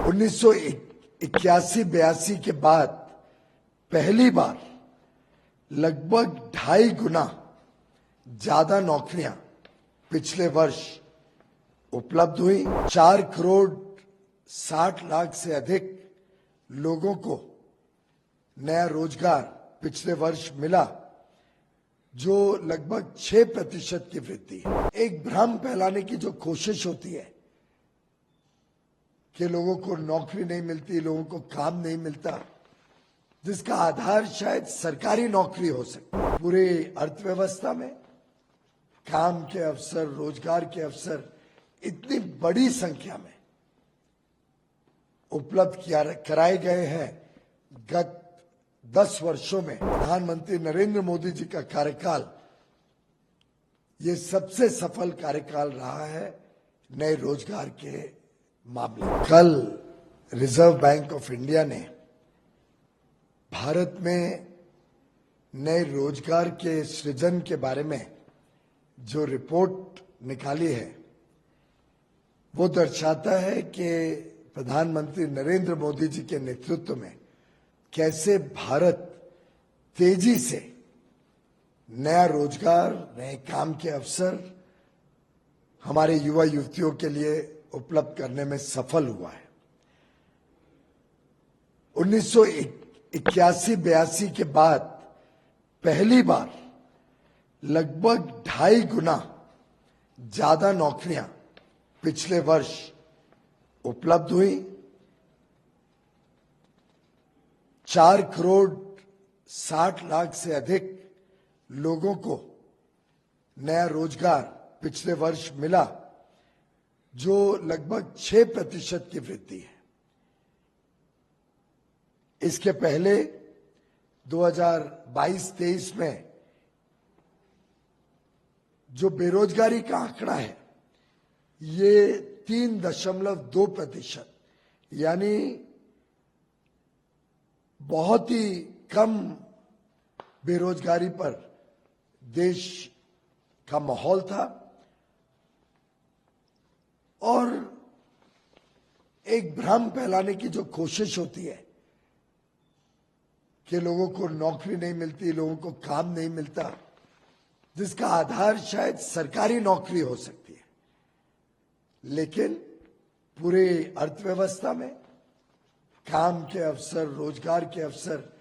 1981-82 के बाद पहली बार लगभग 2.5 गुना ज्यादा नौकरियां पिछले वर्ष उपलब्ध हुई। 4 करोड़ 60 लाख से अधिक लोगों को नया रोजगार पिछले वर्ष मिला, जो लगभग 6% की वृद्धि है। एक भ्रम फैलाने की जो कोशिश होती है कि लोगों को नौकरी नहीं मिलती, लोगों को काम नहीं मिलता, जिसका आधार शायद सरकारी नौकरी हो सकती है। पूरी अर्थव्यवस्था में काम के अवसर, रोजगार के अवसर इतनी बड़ी संख्या में उपलब्ध कराए गए हैं। गत 10 वर्षों में प्रधानमंत्री नरेंद्र मोदी जी का कार्यकाल ये सबसे सफल कार्यकाल रहा है नए रोजगार के मामले में। कल रिजर्व बैंक ऑफ इंडिया ने भारत में नए रोजगार के सृजन के बारे में जो रिपोर्ट निकाली है, वो दर्शाता है कि प्रधानमंत्री नरेंद्र मोदी जी के नेतृत्व में कैसे भारत तेजी से नया रोजगार, नए काम के अवसर हमारे युवा युवतियों के लिए उपलब्ध करने में सफल हुआ है। 1981-82 के बाद पहली बार लगभग 2.5 गुना ज्यादा नौकरियां पिछले वर्ष उपलब्ध हुई। 4 करोड़ 60 लाख से अधिक लोगों को नया रोजगार पिछले वर्ष मिला, जो लगभग 6% की वृद्धि है। इसके पहले 2022-23 में जो बेरोजगारी का आंकड़ा है, ये 3.2%, यानी बहुत ही कम बेरोजगारी पर देश का माहौल था। और एक भ्रम फैलाने की जो कोशिश होती है कि लोगों को नौकरी नहीं मिलती, लोगों को काम नहीं मिलता, जिसका आधार शायद सरकारी नौकरी हो सकती है, लेकिन पूरी अर्थव्यवस्था में काम के अवसर, रोजगार के अवसर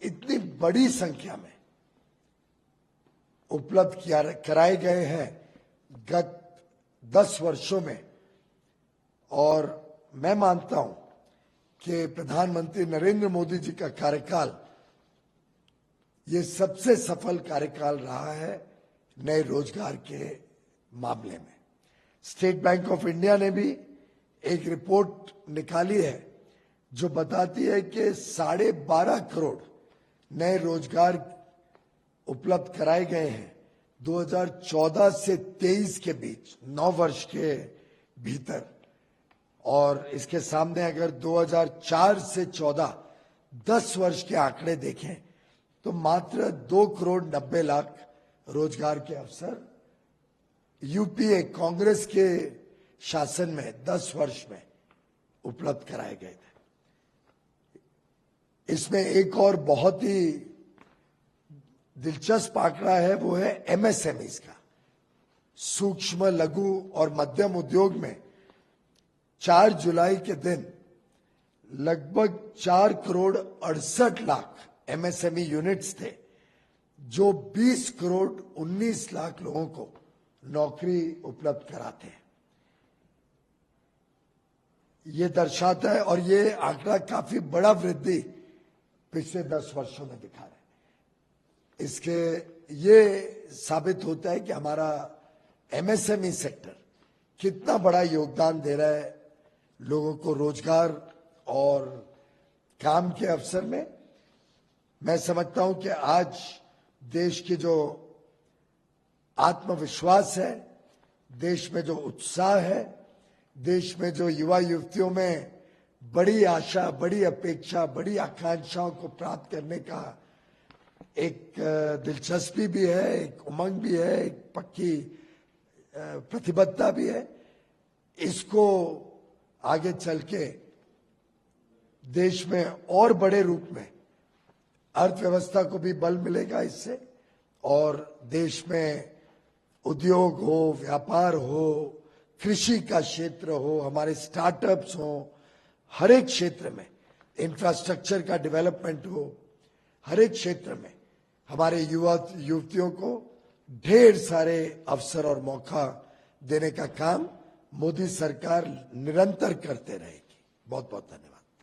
इतनी बड़ी संख्या में उपलब्ध कराए गए हैं गत 10 वर्षों में। और मैं मानता हूं कि प्रधानमंत्री नरेंद्र मोदी जी का कार्यकाल ये सबसे सफल कार्यकाल रहा है नए रोजगार के मामले में। स्टेट बैंक ऑफ इंडिया ने भी एक रिपोर्ट निकाली है जो बताती है कि 12.5 करोड़ नए रोजगार उपलब्ध कराए गए हैं 2014 से 23 के बीच, 9 वर्ष के भीतर। और इसके सामने अगर 2004 से 14 10 वर्ष के आंकड़े देखें तो मात्र 2 करोड़ 90 लाख रोजगार के अवसर यूपीए कांग्रेस के शासन में 10 वर्ष में उपलब्ध कराए गए थे। इसमें एक और बहुत ही दिलचस्प आंकड़ा है, वो है एमएसएमईज का। सूक्ष्म, लघु और मध्यम उद्योग में 4 जुलाई के दिन लगभग 4 करोड़ 68 लाख एमएसएमई यूनिट्स थे, जो 20 करोड़ 19 लाख लोगों को नौकरी उपलब्ध कराते हैं। ये दर्शाता है, और ये आंकड़ा काफी बड़ा वृद्धि पिछले 10 वर्षों में दिखा रहा है। इसके ये साबित होता है कि हमारा एमएसएमई सेक्टर कितना बड़ा योगदान दे रहा है लोगों को रोजगार और काम के अवसर में। मैं समझता हूं कि आज देश की जो आत्मविश्वास है, देश में जो उत्साह है, देश में जो युवा युवतियों में बड़ी आशा, बड़ी अपेक्षा, बड़ी आकांक्षाओं को प्राप्त करने का एक दिलचस्पी भी है, एक उमंग भी है, एक पक्की प्रतिबद्धता भी है, इसको आगे चल के देश में और बड़े रूप में अर्थव्यवस्था को भी बल मिलेगा इससे, और देश में उद्योग हो, व्यापार हो, कृषि का क्षेत्र हो, हमारे स्टार्टअप्स हो, हर एक क्षेत्र में इंफ्रास्ट्रक्चर का डेवलपमेंट हो, हर एक क्षेत्र में हमारे युवा युवतियों को ढेर सारे अवसर और मौका देने का काम मोदी सरकार निरंतर करते रहेगी। बहुत बहुत धन्यवाद।